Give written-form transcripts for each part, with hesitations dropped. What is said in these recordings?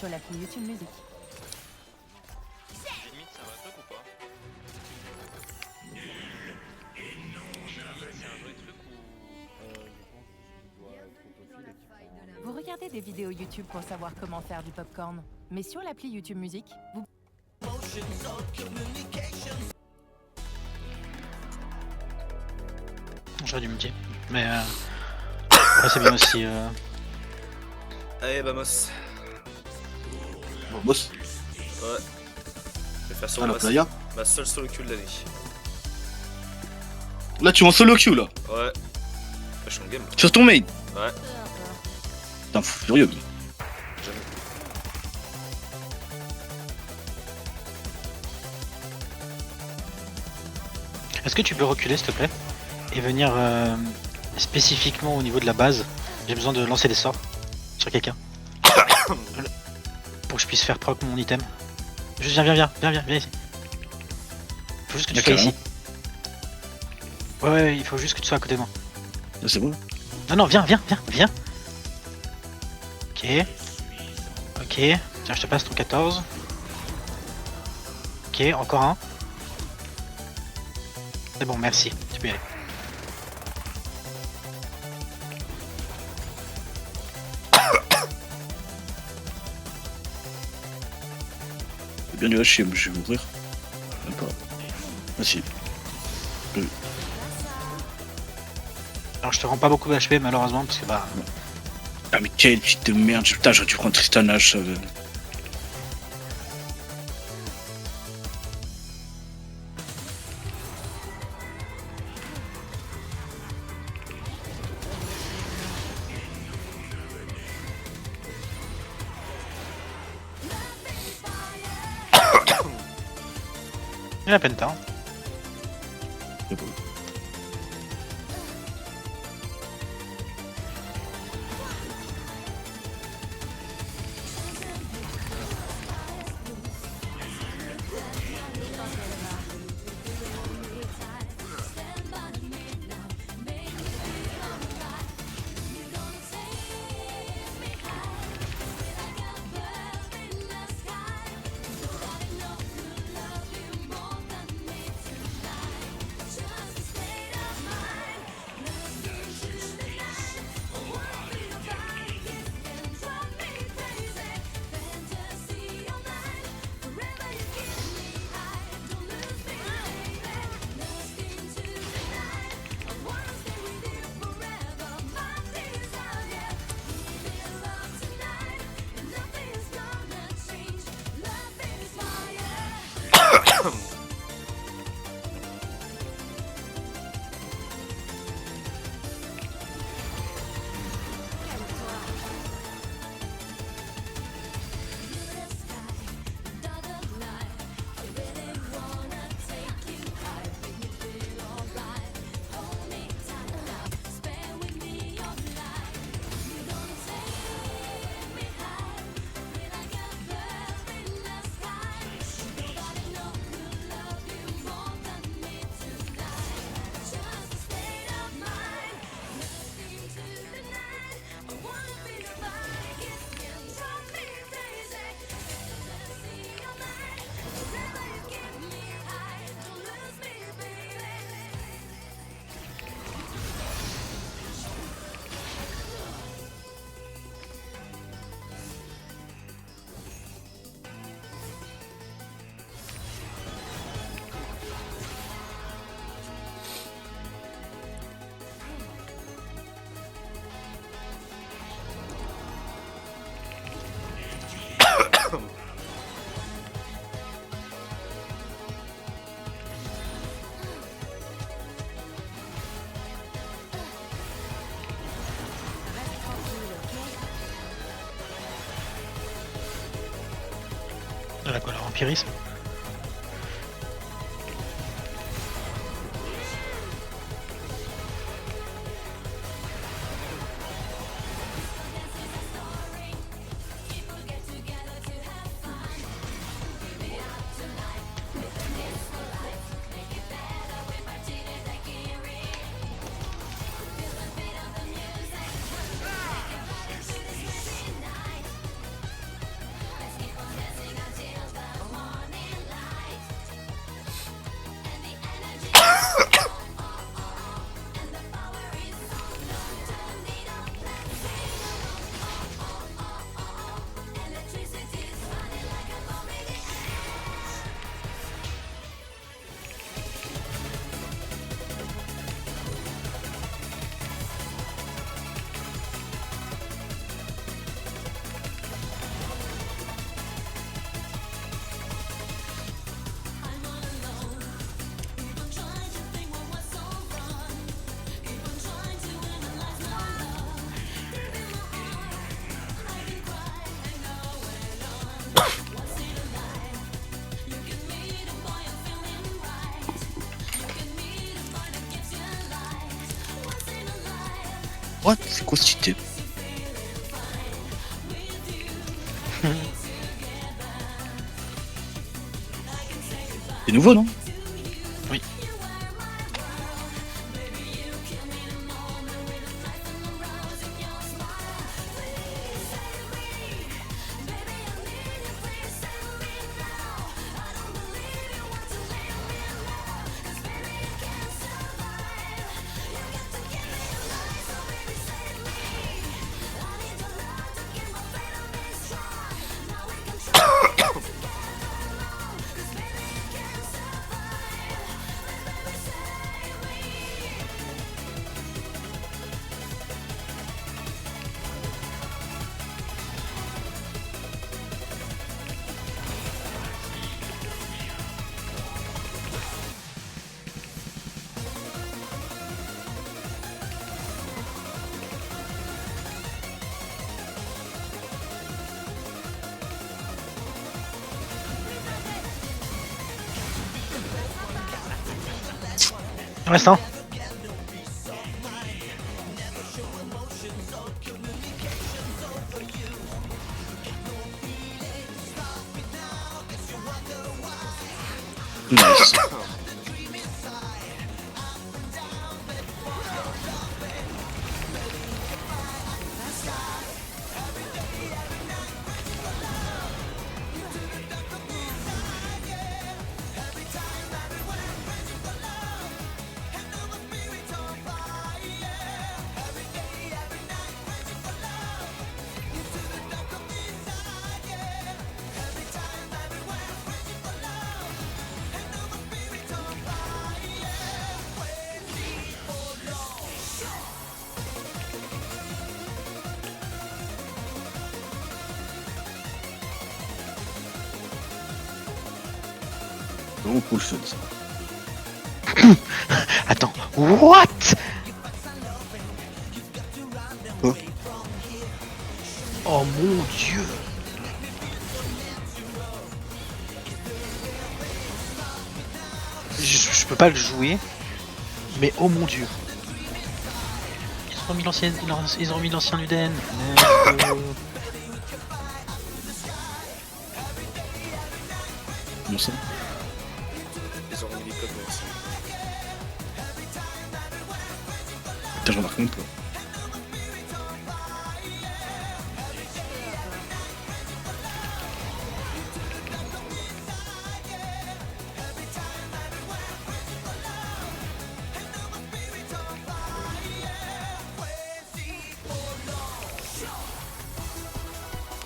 sur l'appli YouTube Music. Limite, c'est un vrai truc ou pas? C'est un vrai truc ou... Vous regardez des vidéos YouTube pour savoir comment faire du popcorn, mais sur l'appli YouTube Music, vous... J'aurais dû me dire, mais après c'est bien aussi. Allez, vamos. Bon, boss, Ouais. Je vais faire sur à la playa. ma seule solo queue de l'année. Là, tu es en solo queue là. Ouais. Je suis en game. Sur ton main. Ouais. Putain, fou furieux. Jamais. Est-ce que tu peux reculer s'il te plaît et venir spécifiquement au niveau de la base? J'ai besoin de lancer des sorts sur quelqu'un pour que je puisse faire proc mon item. Juste viens ici. Faut juste que tu sois ici. Ouais, il faut juste que tu sois à côté de moi. Là, c'est bon. Non, viens. Ok. Tiens, je te passe ton 14. Ok, encore un. C'est bon, merci. Tu peux y aller. C'est bien du haché, moi je vais mourir. Même pas. Ah si. Alors, je te rends pas beaucoup d'HP malheureusement parce que bah. Ah mais quelle petite de merde. Putain, j'aurais dû prendre Tristan H. Il y a la penta. C'est bon. De la quoi, leur empirisme? What? C'est quoi ce item? C'est nouveau, non? Oui. Reste un. Nice. Vraiment cool fun ça. Attends, what? Quoi? Oh mon dieu. Je peux pas le jouer, mais oh mon dieu. Ils ont remis l'ancien, ils ont remis l'ancien Luden. Comment ça? Ils ont remis les codes aussi. Putain, j'en marque même pas.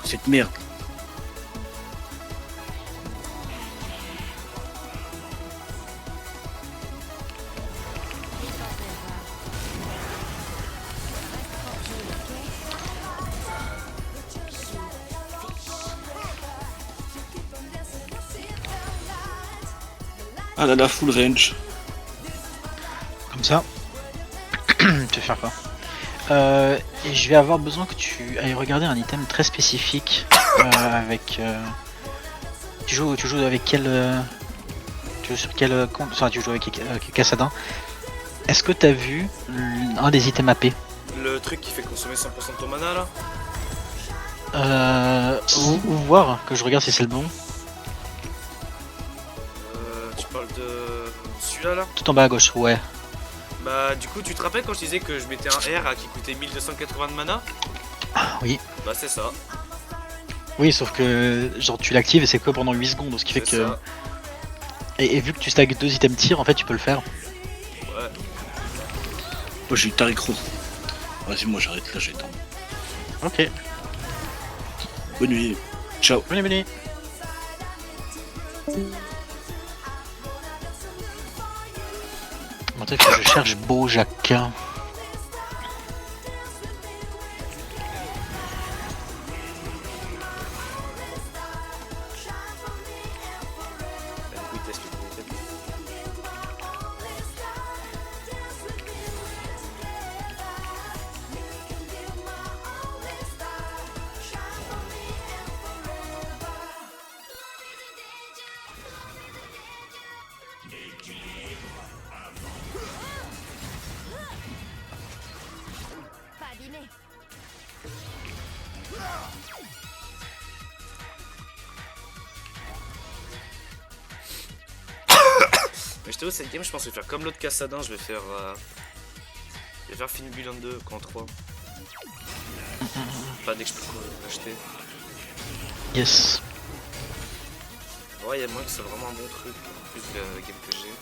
Cette merde. Ah là là, full range. Comme ça. Te faire quoi? Et je vais avoir besoin que tu ailles regarder un item très spécifique avec. Tu joues avec quel. Tu joues sur quel compte? Enfin, tu joues avec Kassadin. Est-ce que t'as vu un des items AP? Le truc qui fait consommer 100% de ton mana là? Ou voir que je regarde si c'est le bon. Tu parles de celui-là là? Tout en bas à gauche, ouais. Bah du coup tu te rappelles quand je disais que je mettais un R qui coûtait 1280 de mana? Oui. Bah c'est ça. Oui, sauf que genre tu l'actives et c'est que pendant 8 secondes, ce qui fait C'est que. ça. Et vu que tu stacks 2 items tir, en fait tu peux le faire. Ouais. Moi j'ai eu Tariq Rose. Vas-y, moi j'arrête là, j'ai le temps. Ok. Bonne nuit. Ciao. Venez, venez. Bon, il faut que je cherche Bojack. Bah, du coup, il teste le premier tête. Mais je t'avoue, cette game, je pense que je vais faire comme l'autre Cassadin, je vais faire Finibule en 2 qu'en 3. Pas dès que je peux l'acheter. Yes. Ouais, il y a moyen que c'est vraiment un bon truc, en plus de la game que j'ai.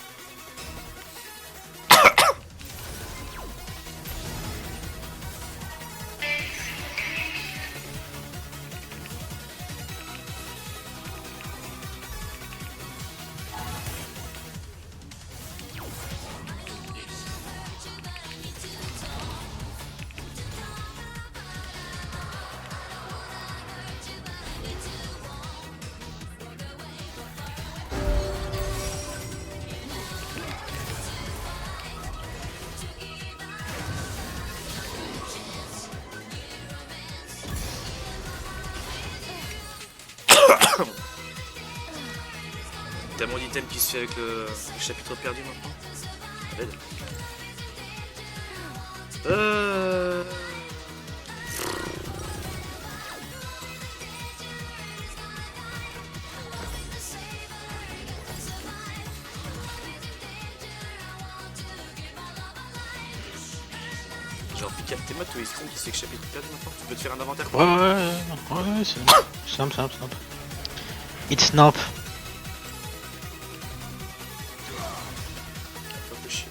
T'as mon item qui se fait avec le chapitre perdu maintenant. Red. Genre pick up tes mots, tous les streams qui se fait avec chapitre perdu maintenant. Tu peux te faire un inventaire. Ouais, c'est simple. It's snap. Faut chier.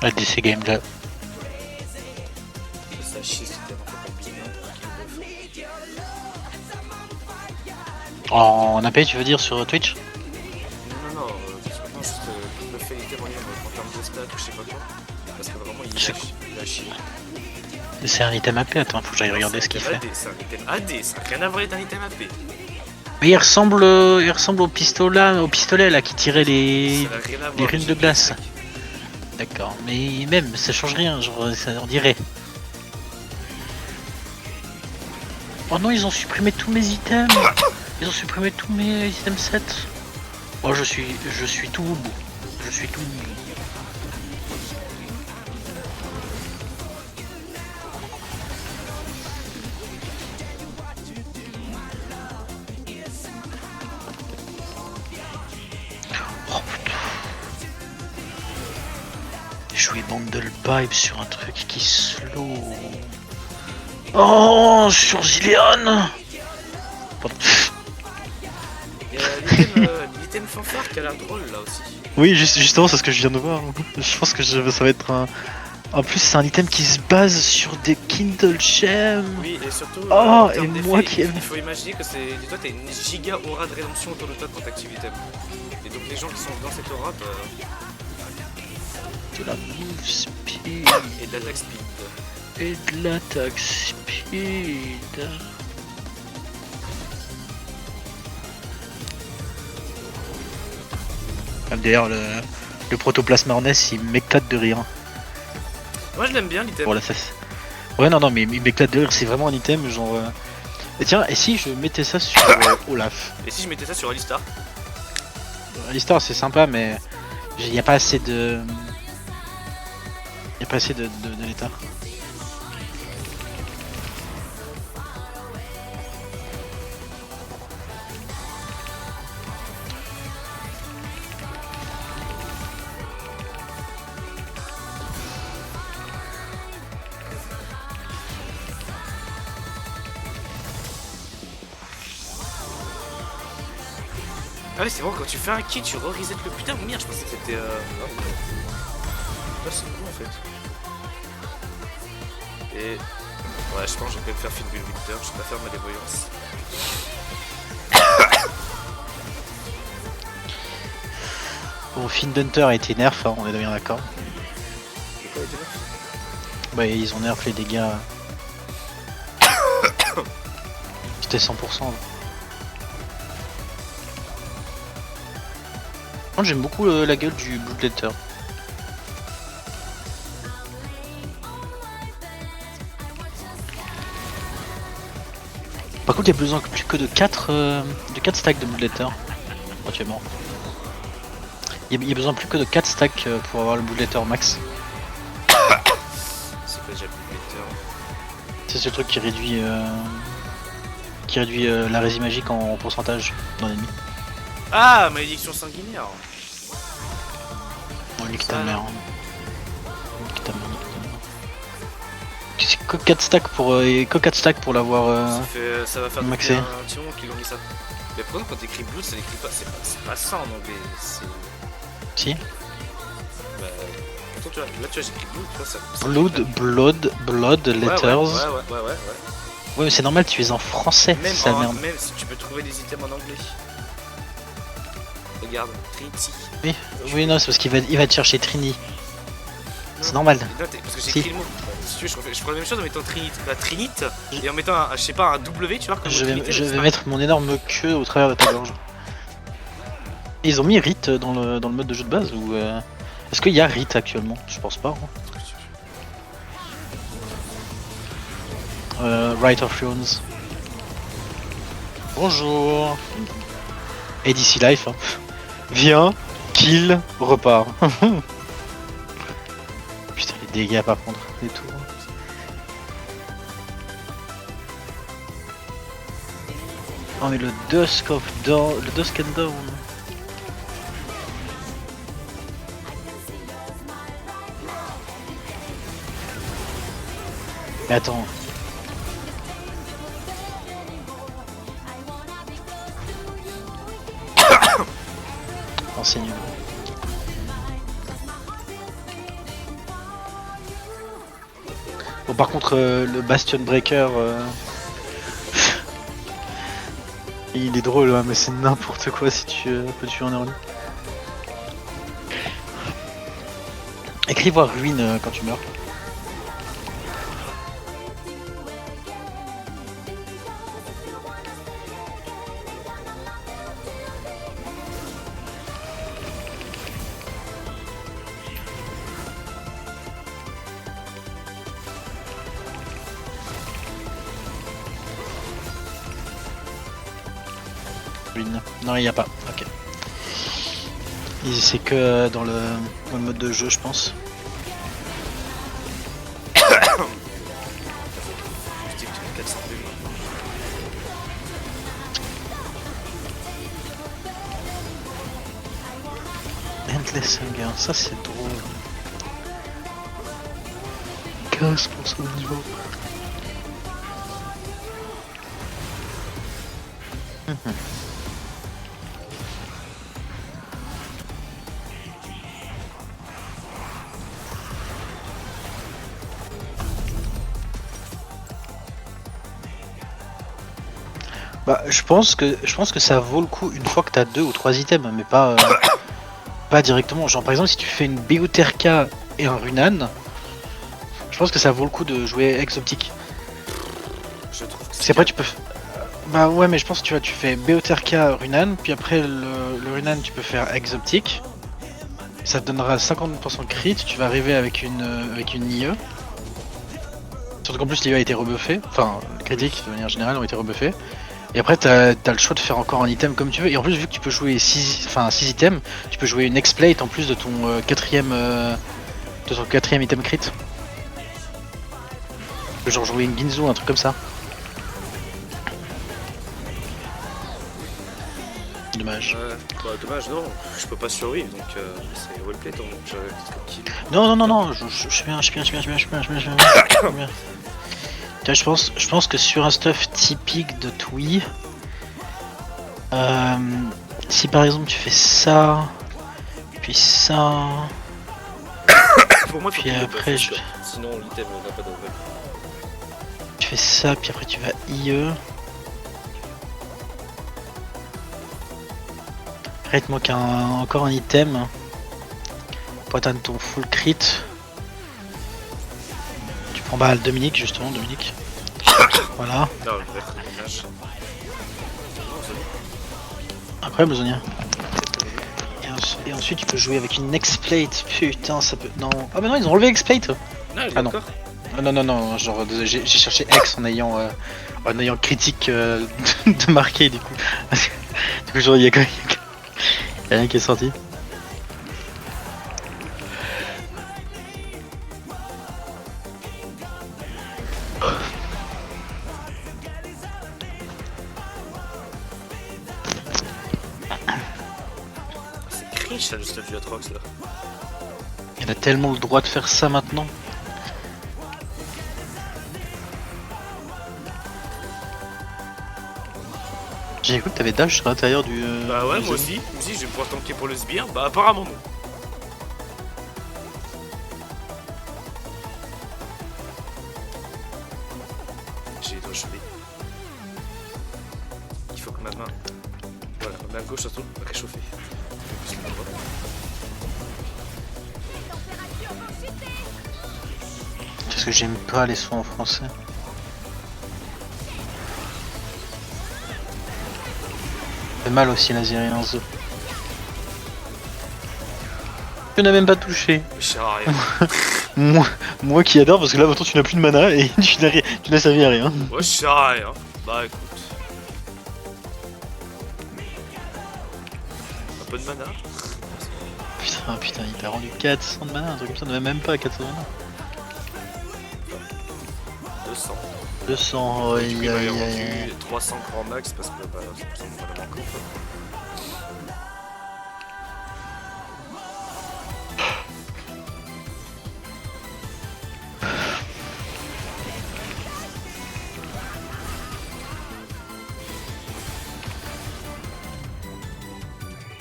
La DC game là. Ça chie, c'était vraiment pas bien. En AP tu veux dire sur Twitch? Non, parce que maintenant, juste le fait l'item en ligne en termes de stats ou je sais pas quoi. Parce que vraiment, il a chier. C'est un item AP, attends, faut que j'aille regarder ce qu'il fait. C'est un item AD, ça n'a rien à voir avec un item AP. Mais il ressemble au pistolet là qui tirait les runes de glace. D'accord, mais même ça change rien, genre ça on dirait. Oh non, ils ont supprimé tous mes items. Ils ont supprimé tous mes items 7. Oh, je suis tout au bout. Je suis tout au bout. Oh putain. Jouer Bundle Pipe sur un truc qui slow. Oh, sur Zilean. Il y a l'item fanfare qui a l'air drôle là aussi. Oui, justement, c'est ce que je viens de voir. Je pense que ça va être En plus, c'est un item qui se base sur des Kindle Gems. Oui, et surtout, Oh, en et termes moi d'effet, qui aime. il faut imaginer que c'est. Dis-toi, t'as une giga aura de rédemption autour de toi quand t'actives l'item. Et donc, les gens qui sont dans cette aura, De la move speed. et de l'attaque speed. Et de l'attaque speed. D'ailleurs, le protoplasma Ornès, il m'éclate de rire. Moi, je l'aime bien l'item. Voilà, ça. Ouais, non, mais il m'éclate de rire. C'est vraiment un item genre. Et tiens, et si je mettais ça sur Olaf? Et si je mettais ça sur Alistar? L'histoire c'est sympa, mais il n'y a pas assez de. Il n'y a pas assez de l'état. Ah oui, c'est bon, quand tu fais un kit, tu re-reset le putain. Merde, je pensais que c'était. Là, c'est cool en fait. Et. Ouais, je pense que je vais quand même faire Finn Winter, je vais pas faire ma dévoyance. Bon, Fiendhunter a été nerf, hein, on est bien d'accord. J'ai pas été là. Bah, ils ont nerf les dégâts. C'était 100%. Là. Moi, j'aime beaucoup la gueule du Bloodletter. Par contre, il y a besoin plus que de 4 stacks de Bloodletter. Actuellement. Il y a besoin plus que de 4 stacks pour avoir le Bloodletter max. C'est quoi déjà Bloodletter? C'est ce truc qui réduit la résine magique en pourcentage dans l'ennemi. Ah, malédiction sanguinaire. Oh, nique Ça, ta mère. là. Nique ta mère, nique ta mère. C'est que 4 stacks pour l'avoir. Ça va faire maxé. depuis un petit moment qu'ils ont mis ça. Mais pourquoi quand t'écris blue, ça n'écrit pas. C'est pas ça en anglais. C'est. Si. Bah. Attends, tu vois, là tu vois, j'écris blue, tu vois ça. Blood, letters. Ouais. Ouais, mais c'est normal, tu es en français, Même, sa merde. même si tu peux trouver des items en anglais. Regarde, Trinity. Oui, non, c'est parce qu'il va te chercher Trini. Non, C'est normal. non, parce que j'ai Si. écrit le mot. Si tu veux, je ferai la même chose en mettant Trinite et en mettant je sais pas, un W, tu vois. Comme Je Trinité, vais mais c'est mettre mon énorme queue au travers de ta gorge. Et ils ont mis Rite dans le mode de jeu de base ou est-ce qu'il y a Rite actuellement? Je pense pas. Hein. Right of Runes. Bonjour. Et d'ici Life. Hein. Viens, kill, repart. Putain les dégâts par contre, et tout. Oh mais le Dusk of Dawn, le Dusk and Dawn. Mais attends. Enseigne-moi. Bon par contre le Bastion Breaker il est drôle hein, mais c'est n'importe quoi si tu peux tuer en early. Écris voir ruine quand tu meurs. Ruine. Non, il n'y a pas. Ok. C'est que dans le mode de jeu, je pense. Je dis que tu mets 400 PV. Endless Hunger, ça c'est drôle. 15% de niveau. Bah, je pense que ça vaut le coup une fois que t'as 2 ou 3 items, mais pas, pas directement. Genre, par exemple, si tu fais une Beuterka et un Runan, je pense que ça vaut le coup de jouer Exoptique. Je trouve que Parce qu'après, tu peux. Bah, ouais, mais je pense que tu vois, tu fais Beuterka, Runan, puis après le Runan, tu peux faire Exoptique. Ça te donnera 50% crit, tu vas arriver avec une IE. Surtout qu'en plus l'IE a été rebuffé, enfin les critiques de manière générale ont été rebuffés. Et après t'as le choix de faire encore un item comme tu veux. Et en plus vu que tu peux jouer 6 items, tu peux jouer une X-Plate en plus de ton quatrième item crit. Tu peux genre jouer une Ginzu, un truc comme ça. Dommage. Bah dommage, non, je peux pas survivre donc c'est wellplay donc j'aurais peut-être kill. Non, je suis bien. Tu vois, je pense que sur un stuff typique de Twi, si par exemple tu fais ça, puis ça, Pour moi, puis après sinon l'item n'a pas de tu fais ça, puis après tu vas IE. Après il te manque encore un item pour atteindre ton full crit. Tu prends bah Dominique justement, Dominique. Voilà. Non, le vert, dommage. Après besognien. Et ensuite tu peux jouer avec une X-Plate. Putain ça peut. Non. Ah bah non ils ont enlevé X-Plate. Ah non. d'accord. Non, genre désolé, j'ai cherché X en ayant critique de marquer du coup. Du coup genre il y a rien qui est sorti. C'est cringe ça le stuff du Atrox là. Il a tellement le droit de faire ça maintenant. J'ai cru que t'avais dash sur l'intérieur du. Bah ouais, du moi zombie. aussi, je vais pouvoir tanker pour le sbire, bah apparemment non. J'ai les doigts chauffés. Il faut que ma main. Voilà, ma main gauche surtout, réchauffer. Parce que j'aime pas les sons en français. Ça fait mal aussi l'Azirien en zoo. Tu n'as même pas touché. Je sers à rien. Moi qui adore parce que là maintenant tu n'as plus de mana et tu n'as servi à rien. Moi je sers à rien. Bah écoute. Un peu de mana. Putain, il t'a rendu 400 de mana, un truc comme ça, ne même pas 400 de mana. 200. 200, Du coup, il m'avait aïe. rendu 300 grand max parce que bah ça me vraiment encore.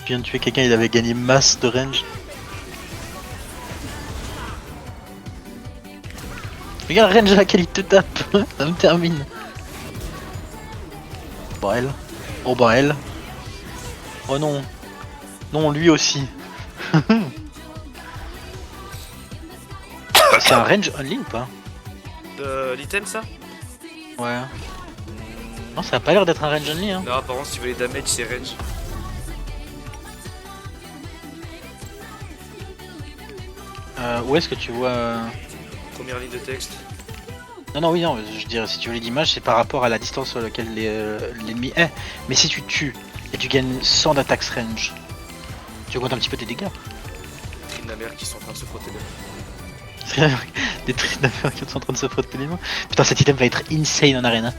Je viens de tuer quelqu'un, il avait gagné masse de range. Regarde range à laquelle il te tape, ça me termine. Bah elle. Oh non. Non, lui aussi. C'est un range only ou pas? L'item ça? Ouais. Non, ça a pas l'air d'être un range only hein. Non, apparemment si tu veux les damage c'est range. Où est-ce que tu vois Première ligne de texte. Non, je dirais si tu veux les images, c'est par rapport à la distance sur laquelle l'ennemi est. Mais si tu tues et tu gagnes 100 d'attaque range, tu augmentes un petit peu tes dégâts. Des Tryndamere qui sont en train de se frotter les mains. Des Tryndamere qui sont en train de se frotter les mains. Putain, cet item va être insane en arena.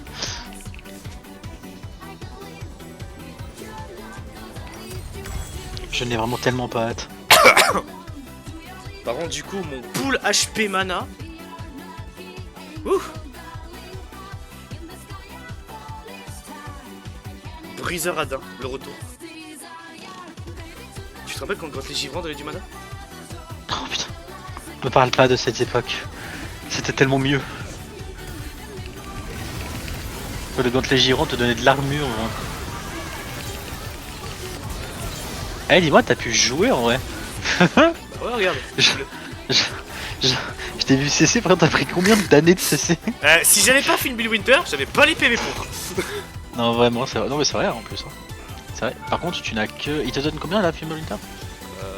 Je n'ai vraiment tellement pas hâte. Par contre, du coup, mon pool HP mana. Ouh! Briseur Adin, le retour. Tu te rappelles quand les givrants avaient du mana? Oh putain. Me parle pas de cette époque. C'était tellement mieux. Le gantelet giron te donnait de l'armure. Hein. Eh, dis-moi, t'as pu jouer en vrai. Ouais, regarde. Je t'ai vu CC, frère, t'as pris combien d'années de CC? Si j'avais pas fait une Build Winter, j'avais pas les PV pour. Non, vraiment, c'est vrai. Non, mais c'est vrai en plus. Hein. C'est vrai. Par contre, tu n'as que. Il te donne combien la Fimbul Winter?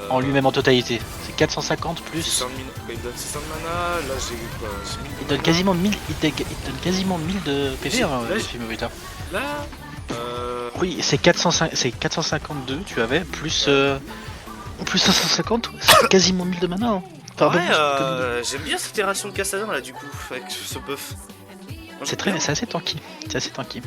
En lui-même en totalité. C'est 450 plus. 600 000... bah, il me donne 600 de mana, là j'ai quoi? J'ai 1000 Il donne quasiment 1000. Il donne quasiment 1000 de PV, hein, Là, le j'ai- Fimbul Winter. Là, Oui, c'est 452, tu avais, plus. Plus 550, c'est quasiment 1000 de mana. Hein. Enfin, un peu ouais, plus j'aime bien cette itération de Cassadin là du coup, avec ce buff. Moi, c'est j'aime très, bien. c'est assez tanky. C'est assez tanky.